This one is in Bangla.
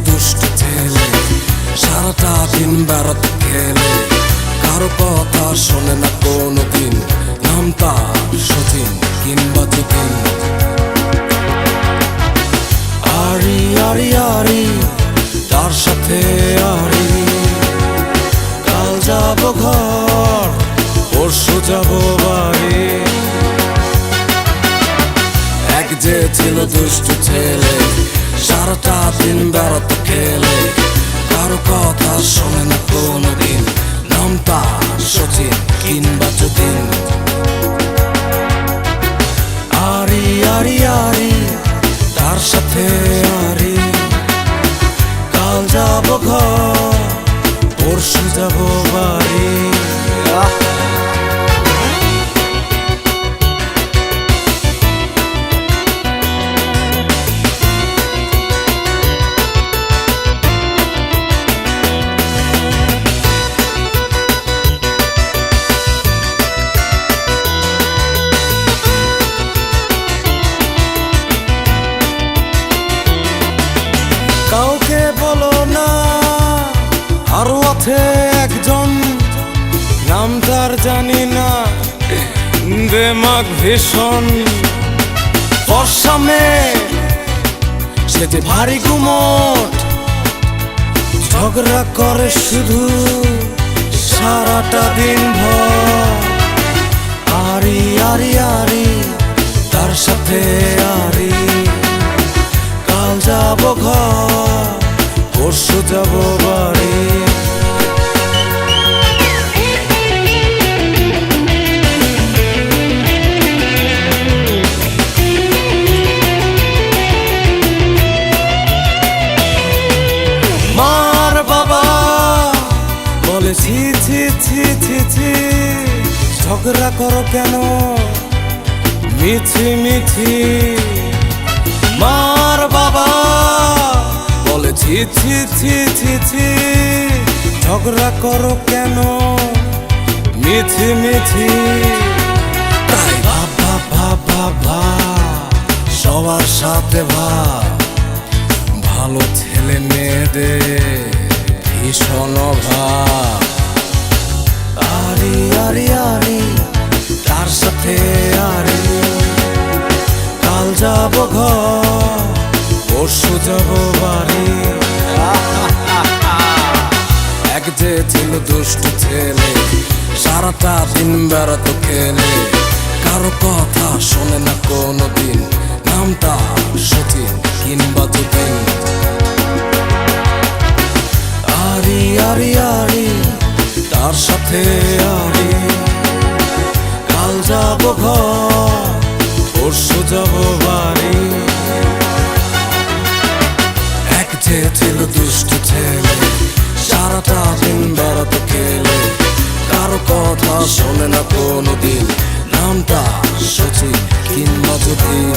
দুষ্ট ছেলে, সারাটা দিন বেড়াতে খেলে, কারো কথা শোনে না কোনোদিন, নাম তার সচিন কিংবা যতীন। আরি আরি আরি তার সাথে আরি, কাল যাব ঘর পরশু যাব বাড়ি। এক যে ছিল দুষ্ট ছেলে, সারাটা দিন বেড়াতে খেলে, কারো কথা শোনে না কোনোদিন, নাম তার সচিন কিংবা যতীন। আরি আরি আরি তার সাথে আরি, কাল যাব ঘর পরশু যাব বাড়ি। কাউকে বলো না, আরো আছে একজন, নাম তার জানি না, দেমাগ ভীষণ। ফর্সা মেয়ে সে যে ভারী গুমট, ঝগড়া করে শুধু সারাটা দিন ভর। আরি আরি আরি তার সাথে আরি, কাল যাব ঘর পরশু যাব বাড়ি। মার বাবা বলে ছি ছি ছি ছি ছি, ঝগড়া করো কেন মিছি মিছি। মার বাবা বলে ছি ছি ছি ছি ছি, ঝগড়া করো কেন মিছি মিছি। তাই ভাবা ভাবা ভা সবার সাথে ভাব, ভালো ছেলে মেয়েদের ভীষণ অভাব। আরি আরি আরি তার সাথে আরি, কাল যাব ঘর পরশু যাব বাড়ি। এক যে ছিল দুষ্ট ছেলে, সারাটা দিন বেড়াতে খেলে, কারো কথা শোনে না কোনোদিন, নাম তার সচিন কিংবা যতীন। আরি আরি আরি তার সাথে আরি, কাল যাব ঘর পরশু যাব বাড়ি। এক যে ছিল দুষ্ট ছেলে, সারাটা দিন বেড়াতে খেলে, কারো কথা শোনে না কোনোদিন, নাম তার সচিন কিংবা যতীন।